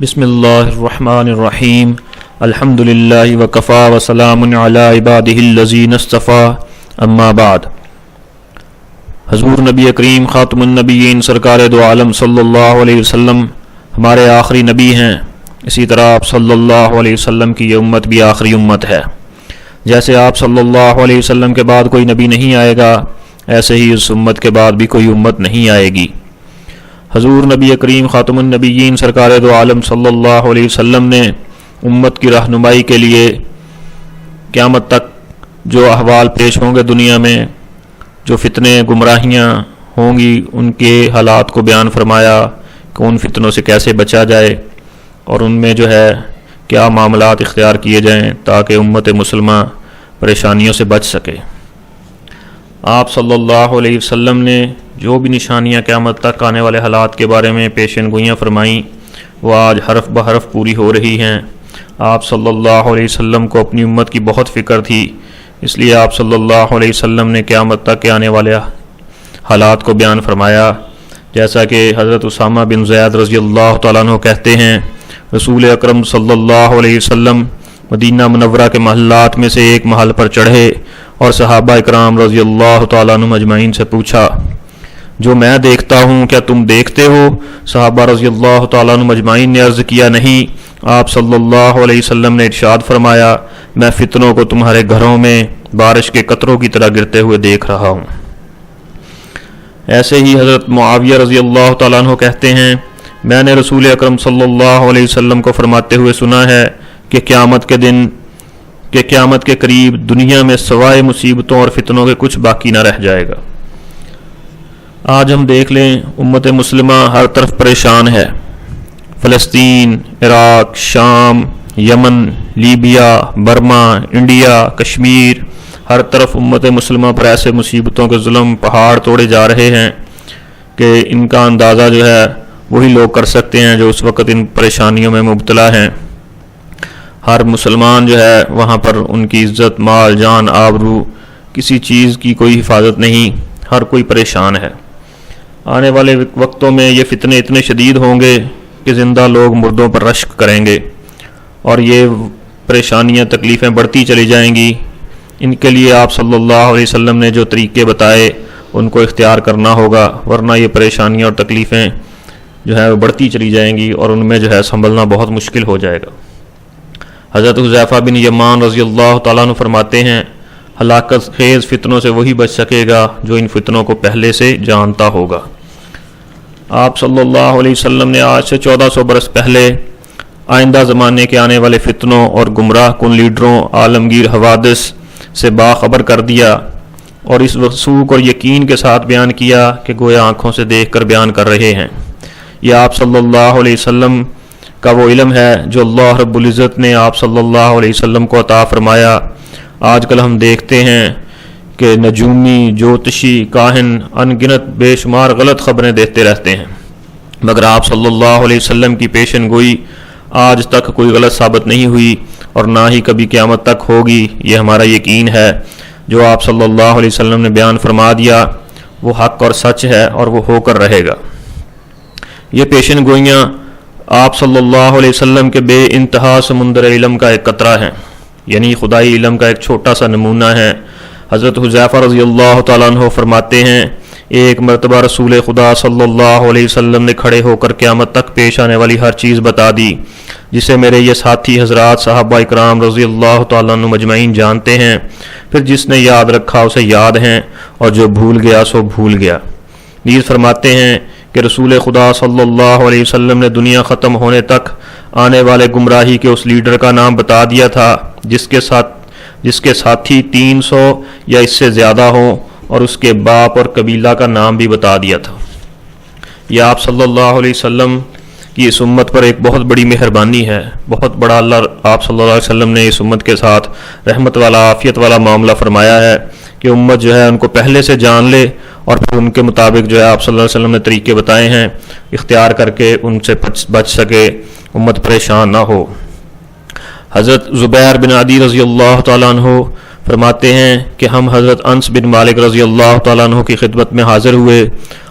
بسم اللہ الرحمن الرحیم الحمد للہ وکفا وسلام علی عبادہ الذین اصطفیٰ اما بعد۔ حضور نبی کریم خاتم النبیین سرکار دو عالم صلی اللہ علیہ وسلم ہمارے آخری نبی ہیں، اسی طرح آپ صلی اللہ علیہ وسلم کی یہ امت بھی آخری امت ہے۔ جیسے آپ صلی اللہ علیہ وسلم کے بعد کوئی نبی نہیں آئے گا، ایسے ہی اس امت کے بعد بھی کوئی امت نہیں آئے گی۔ حضور نبی کریم خاتم النبیین سرکار دو عالم صلی اللہ علیہ وسلم نے امت کی رہنمائی کے لیے قیامت تک جو احوال پیش ہوں گے دنیا میں، جو فتنے گمراہیاں ہوں گی، ان کے حالات کو بیان فرمایا کہ ان فتنوں سے کیسے بچا جائے اور ان میں جو ہے کیا معاملات اختیار کیے جائیں تاکہ امت مسلمہ پریشانیوں سے بچ سکے۔ آپ صلی اللہ علیہ وسلم نے جو بھی نشانیاں قیامت تک آنے والے حالات کے بارے میں پیشن گوئیاں فرمائیں، وہ آج حرف بحرف پوری ہو رہی ہیں۔ آپ صلی اللہ علیہ وسلم کو اپنی امت کی بہت فکر تھی، اس لیے آپ صلی اللہ علیہ وسلم نے قیامت تک کے آنے والے حالات کو بیان فرمایا۔ جیسا کہ حضرت اسامہ بن زید رضی اللہ تعالیٰ عنہ کہتے ہیں، رسول اکرم صلی اللہ علیہ وسلم مدینہ منورہ کے محلات میں سے ایک محل پر چڑھے اور صحابہ اکرام رضی اللہ تعالیٰ عنہ اجمعین سے پوچھا، جو میں دیکھتا ہوں کیا تم دیکھتے ہو؟ صحابہ رضی اللہ تعالیٰ عنہ اجمعین نے عرض کیا، نہیں۔ آپ صلی اللہ علیہ وسلم نے ارشاد فرمایا، میں فتنوں کو تمہارے گھروں میں بارش کے قطروں کی طرح گرتے ہوئے دیکھ رہا ہوں۔ ایسے ہی حضرت معاویہ رضی اللہ تعالیٰ عنہ کہتے ہیں، میں نے رسول اکرم صلی اللہ علیہ وسلم کو فرماتے ہوئے سنا ہے کہ قیامت کے قریب دنیا میں سوائے مصیبتوں اور فتنوں کے کچھ باقی نہ رہ جائے گا۔ آج ہم دیکھ لیں، امت مسلمہ ہر طرف پریشان ہے۔ فلسطین، عراق، شام، یمن، لیبیا، برما، انڈیا، کشمیر، ہر طرف امت مسلمہ پر ایسے مصیبتوں کے ظلم پہاڑ توڑے جا رہے ہیں کہ ان کا اندازہ جو ہے وہی لوگ کر سکتے ہیں جو اس وقت ان پریشانیوں میں مبتلا ہیں۔ ہر مسلمان جو ہے وہاں پر ان کی عزت، مال، جان، آبرو، کسی چیز کی کوئی حفاظت نہیں، ہر کوئی پریشان ہے۔ آنے والے وقتوں میں یہ فتنے اتنے شدید ہوں گے کہ زندہ لوگ مردوں پر رشک کریں گے اور یہ پریشانیاں، تکلیفیں بڑھتی چلی جائیں گی۔ ان کے لیے آپ صلی اللہ علیہ وسلم نے جو طریقے بتائے ان کو اختیار کرنا ہوگا، ورنہ یہ پریشانیاں اور تکلیفیں جو ہے بڑھتی چلی جائیں گی اور ان میں جو ہے سنبھلنا بہت مشکل ہو جائے گا۔ حضرت حذیفہ بن یمان رضی اللہ تعالیٰ عنہ فرماتے ہیں، ہلاکت خیز فتنوں سے وہی بچ سکے گا جو ان فتنوں کو پہلے سے جانتا ہوگا۔ آپ صلی اللہ علیہ وسلم نے آج سے 1400 برس پہلے آئندہ زمانے کے آنے والے فتنوں اور گمراہ کن لیڈروں، عالمگیر حوادث سے باخبر کر دیا اور اس وثوق اور یقین کے ساتھ بیان کیا کہ گویا آنکھوں سے دیکھ کر بیان کر رہے ہیں۔ یہ آپ صلی اللہ علیہ وسلم کا وہ علم ہے جو اللہ رب العزت نے آپ صلی اللہ علیہ وسلم کو عطا فرمایا۔ آج کل ہم دیکھتے ہیں کہ نجومی، جوتشی، کاہن ان گنت بے شمار غلط خبریں دیتے رہتے ہیں، مگر آپ صلی اللہ علیہ وسلم کی پیشن گوئی آج تک کوئی غلط ثابت نہیں ہوئی اور نہ ہی کبھی قیامت تک ہوگی۔ یہ ہمارا یقین ہے، جو آپ صلی اللہ علیہ وسلم نے بیان فرما دیا وہ حق اور سچ ہے اور وہ ہو کر رہے گا۔ یہ پیشن گوئیاں آپ صلی اللہ علیہ وسلم کے بے انتہا سمندر علم کا ایک قطرہ ہیں، یعنی خدائی علم کا ایک چھوٹا سا نمونہ ہے۔ حضرت حذیفہ رضی اللہ تعالیٰ عنہ فرماتے ہیں، ایک مرتبہ رسول خدا صلی اللہ علیہ وسلم نے کھڑے ہو کر قیامت تک پیش آنے والی ہر چیز بتا دی، جسے میرے یہ ساتھی حضرات صحابہ اکرام رضی اللہ تعالیٰ عنہ مجمعین جانتے ہیں۔ پھر جس نے یاد رکھا اسے یاد ہیں اور جو بھول گیا سو بھول گیا۔ نیز فرماتے ہیں کہ رسول خدا صلی اللہ علیہ وسلم نے دنیا ختم ہونے تک آنے والے گمراہی کے اس لیڈر کا نام بتا دیا تھا جس کے ساتھی 300 یا اس سے زیادہ ہوں، اور اس کے باپ اور قبیلہ کا نام بھی بتا دیا تھا۔ یہ آپ صلی اللہ علیہ وسلم کی اس امت پر ایک بہت بڑی مہربانی ہے، بہت بڑا اللہ آپ صلی اللہ علیہ وسلم نے اس امت کے ساتھ رحمت والا، عافیت والا معاملہ فرمایا ہے کہ امت جو ہے ان کو پہلے سے جان لے اور پھر ان کے مطابق جو ہے آپ صلی اللہ علیہ وسلم نے طریقے بتائے ہیں اختیار کر کے ان سے بچ سکے، امت پریشان نہ ہو۔ حضرت زبیر بن عدی رضی اللہ تعالیٰ عنہ فرماتے ہیں کہ ہم حضرت انس بن مالک رضی اللہ تعالیٰ عنہ کی خدمت میں حاضر ہوئے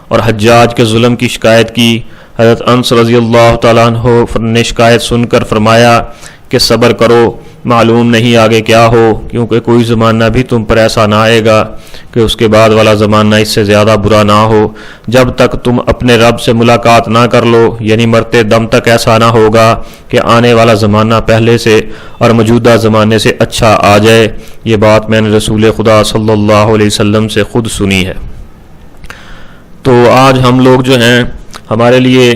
اور حجاج کے ظلم کی شکایت کی۔ حضرت انس رضی اللہ تعالیٰ عنہ نے شکایت سن کر فرمایا کہ صبر کرو، معلوم نہیں آگے کیا ہو، کیونکہ کوئی زمانہ بھی تم پر ایسا نہ آئے گا کہ اس کے بعد والا زمانہ اس سے زیادہ برا نہ ہو۔ جب تک تم اپنے رب سے ملاقات نہ کر لو، یعنی مرتے دم تک ایسا نہ ہوگا کہ آنے والا زمانہ پہلے سے اور موجودہ زمانے سے اچھا آ جائے۔ یہ بات میں نے رسول خدا صلی اللہ علیہ وسلم سے خود سنی ہے۔ تو آج ہم لوگ جو ہیں، ہمارے لیے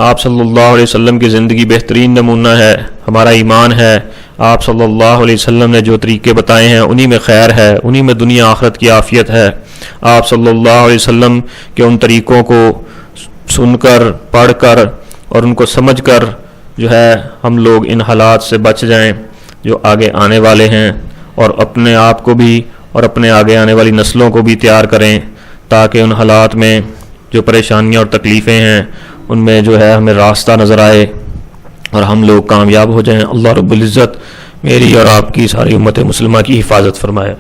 آپ صلی اللہ علیہ وسلم کی زندگی بہترین نمونہ ہے، ہمارا ایمان ہے۔ آپ صلی اللہ علیہ وسلم نے جو طریقے بتائے ہیں انہی میں خیر ہے، انہی میں دنیا آخرت کی عافیت ہے۔ آپ صلی اللہ علیہ وسلم کے ان طریقوں کو سن کر، پڑھ کر اور ان کو سمجھ کر جو ہے ہم لوگ ان حالات سے بچ جائیں جو آگے آنے والے ہیں، اور اپنے آپ کو بھی اور اپنے آگے آنے والی نسلوں کو بھی تیار کریں تاکہ ان حالات میں جو پریشانیاں اور تکلیفیں ہیں ان میں جو ہے ہمیں راستہ نظر آئے اور ہم لوگ کامیاب ہو جائیں۔ اللہ رب العزت میری اور آپ کی ساری امت مسلمہ کی حفاظت فرمائے۔